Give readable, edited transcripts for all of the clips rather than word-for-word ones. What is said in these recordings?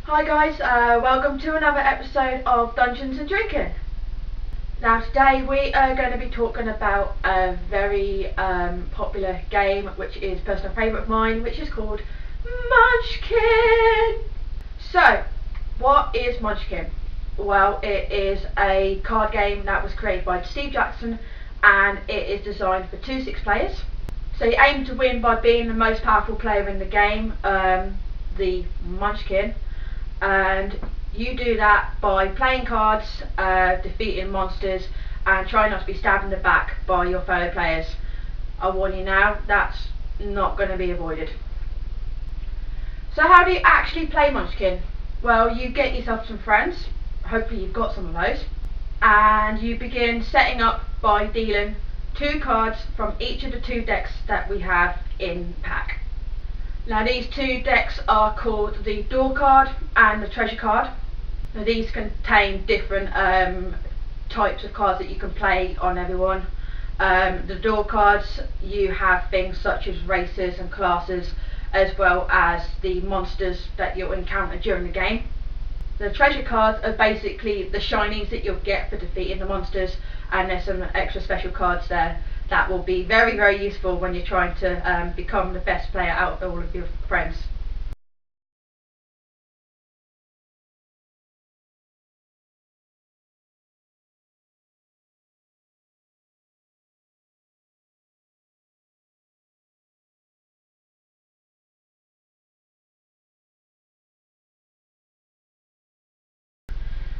Hi guys, welcome to another episode of Dungeons and Drinking. Now today we are going to be talking about a very popular game which is a personal favourite of mine, which is called Munchkin. So, what is Munchkin? Well, it is a card game that was created by Steve Jackson and it is designed for 2 to 6 players. So you aim to win by being the most powerful player in the game, the Munchkin. And you do that by playing cards, defeating monsters and trying not to be stabbed in the back by your fellow players. I warn you now, that's not going to be avoided. So how do you actually play Munchkin? Well, you get yourself some friends, hopefully you've got some of those, and you begin setting up by dealing 2 cards from each of the 2 decks that we have in the pack. Now these 2 decks are called the door card and the treasure card. Now these contain different types of cards that you can play on everyone. The door cards, you have things such as races and classes, as well as the monsters that you'll encounter during the game. The treasure cards are basically the shinies that you'll get for defeating the monsters, and there's some extra special cards there that will be very, very useful when you're trying to become the best player out of all of your friends.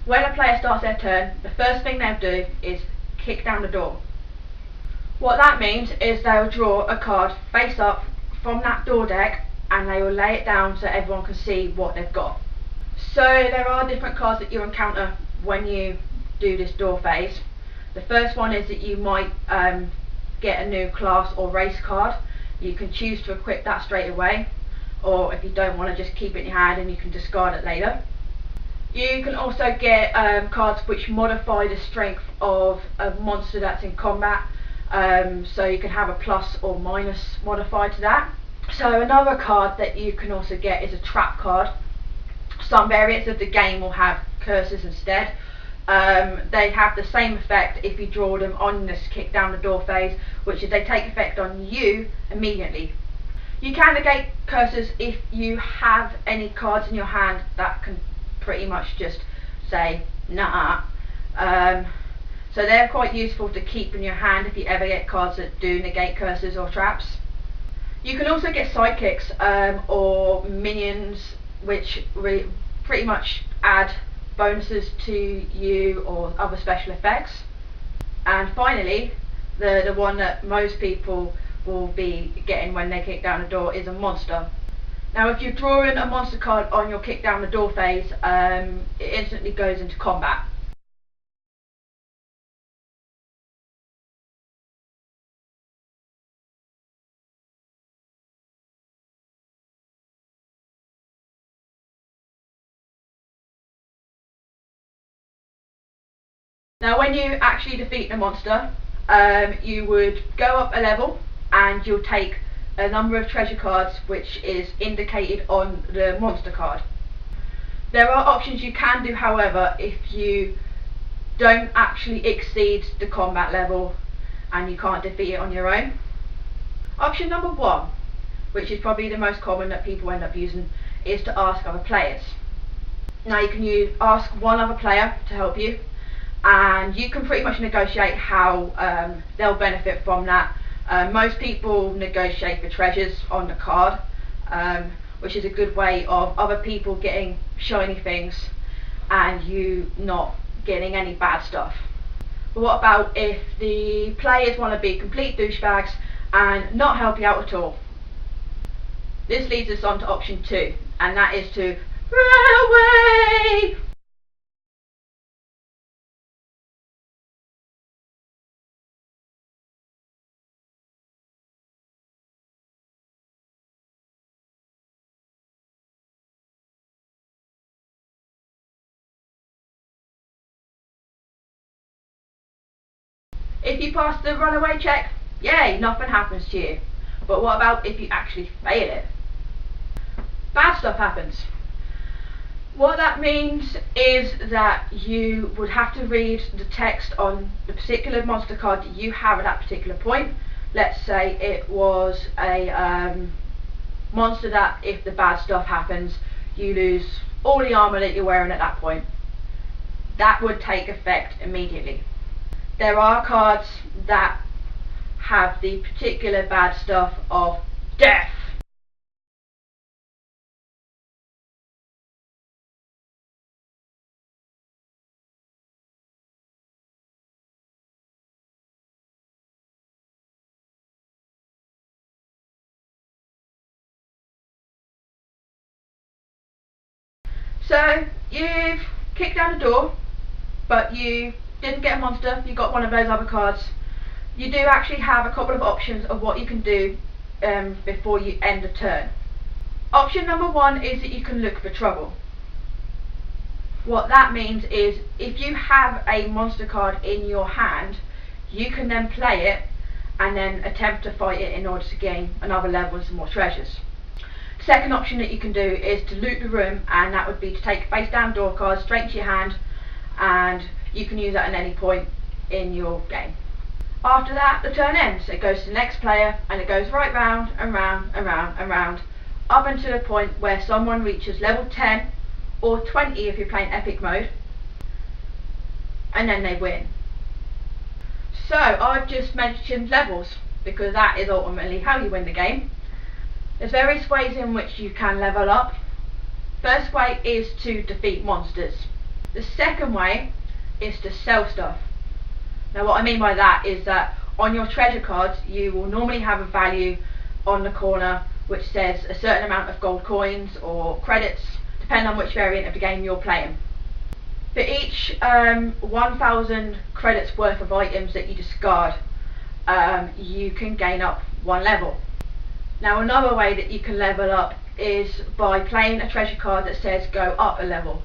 When a player starts their turn, the first thing they'll do is kick down the door. What that means is they'll draw a card face up from that door deck and they will lay it down so everyone can see what they've got. So there are different cards that you encounter when you do this door phase. The first one is that you might get a new class or race card. You can choose to equip that straight away, or if you don't want to, just keep it in your hand and you can discard it later. You can also get cards which modify the strength of a monster that's in combat. So you can have a plus or minus modifier to that. So another card that you can also get is a trap card. Some variants of the game will have curses instead. They have the same effect if you draw them on this kick down the door phase, which is they take effect on you immediately. You can negate curses if you have any cards in your hand that can pretty much just say nah. So they're quite useful to keep in your hand if you ever get cards that do negate curses or traps. You can also get sidekicks or minions which pretty much add bonuses to you or other special effects. And finally, the one that most people will be getting when they kick down the door is a monster. Now if you're drawing a monster card on your kick down the door phase, it instantly goes into combat. Now when you actually defeat the monster, you would go up a level and you'll take a number of treasure cards which is indicated on the monster card. There are options you can do, however, if you don't actually exceed the combat level and you can't defeat it on your own. Option number 1, which is probably the most common that people end up using, is to ask other players. Now you can ask one other player to help you, and you can pretty much negotiate how they'll benefit from that. Most people negotiate for treasures on the card, which is a good way of other people getting shiny things and you not getting any bad stuff. But what about if the players want to be complete douchebags and not help you out at all? This leads us on to option 2, and that is to run away! If you pass the runaway check, yay, nothing happens to you. But what about if you actually fail it? Bad stuff happens. What that means is that you would have to read the text on the particular monster card that you have at that particular point. Let's say it was a monster that, if the bad stuff happens, you lose all the armour that you're wearing at that point. That would take effect immediately. There are cards that have the particular bad stuff of death. So you've kicked down the door, but you didn't get a monster, you got one of those other cards. You do actually have a couple of options of what you can do before you end the turn. Option number one is that you can look for trouble. What that means is, if you have a monster card in your hand, you can then play it and then attempt to fight it in order to gain another level and some more treasures. Second option that you can do is to loot the room, and that would be to take face down door cards straight into your hand, and you can use that at any point in your game. After that, the turn ends. It goes to the next player, and it goes right round and round and round and round, up until the point where someone reaches level 10 or 20 if you're playing epic mode, and then they win. So I've just mentioned levels because that is ultimately how you win the game. There's various ways in which you can level up. First way is to defeat monsters. The second way is to sell stuff. Now what I mean by that is that on your treasure cards you will normally have a value on the corner which says a certain amount of gold coins or credits, depending on which variant of the game you're playing. For each 1,000 credits worth of items that you discard, you can gain up one level. Now another way that you can level up is by playing a treasure card that says go up a level.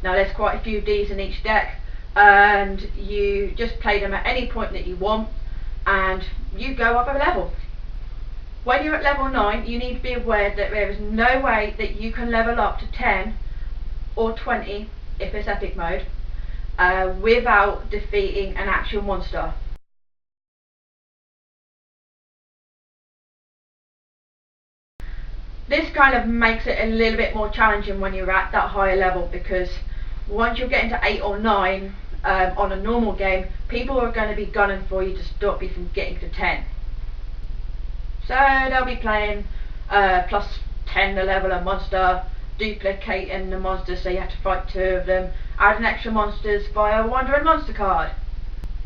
Now there's quite a few of these in each deck, and you just play them at any point that you want and you go up a level. When you're at level 9, you need to be aware that there is no way that you can level up to 10 or 20 if it's epic mode without defeating an actual monster. This kind of makes it a little bit more challenging when you're at that higher level, because once you're getting to 8 or 9 on a normal game, people are going to be gunning for you to stop you from getting to 10. So they'll be playing plus 10 the level of monster, duplicating the monsters so you have to fight 2 of them, adding extra monsters via a wandering monster card.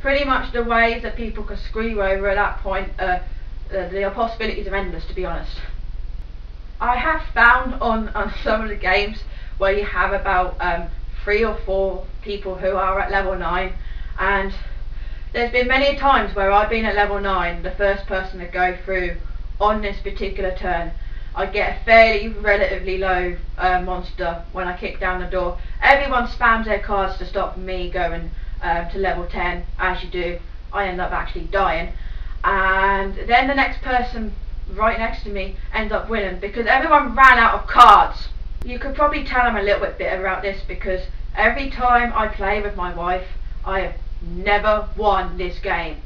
Pretty much the ways that people can screw you over at that point, the possibilities are endless, to be honest. I have found on some of the games where you have about 3 or 4 people who are at level 9, and there's been many times where I've been at level 9, the first person to go through on this particular turn. I get a fairly relatively low monster when I kick down the door. Everyone spams their cards to stop me going to level 10. As you do, I end up actually dying, and then the next person right next to me ends up winning because everyone ran out of cards. You could probably tell I'm a little bit bitter about this because every time I play with my wife, I have never won this game.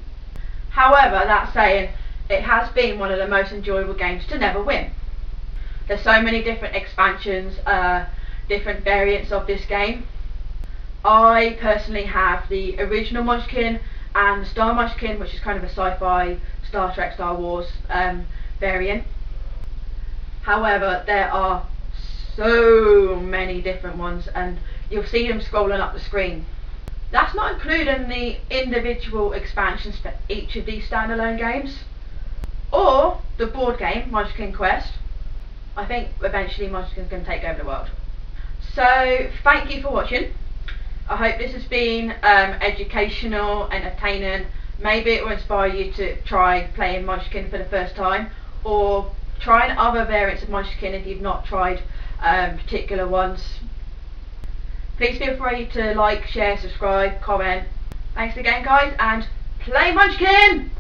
However, that saying, it has been one of the most enjoyable games to never win. There's so many different expansions, different variants of this game. I personally have the original Munchkin and the Star Munchkin, which is kind of a sci-fi Star Trek, Star Wars variant. However, there are so many different ones and you'll see them scrolling up the screen. That's not including the individual expansions for each of these standalone games or the board game Munchkin Quest. I think eventually Munchkin's going to take over the world. So thank you for watching. I hope this has been educational, entertaining. Maybe it will inspire you to try playing Munchkin for the first time, or trying other variants of Munchkin if you've not tried particular ones. Please feel free to like, share, subscribe, comment. Thanks again guys, and play Munchkin!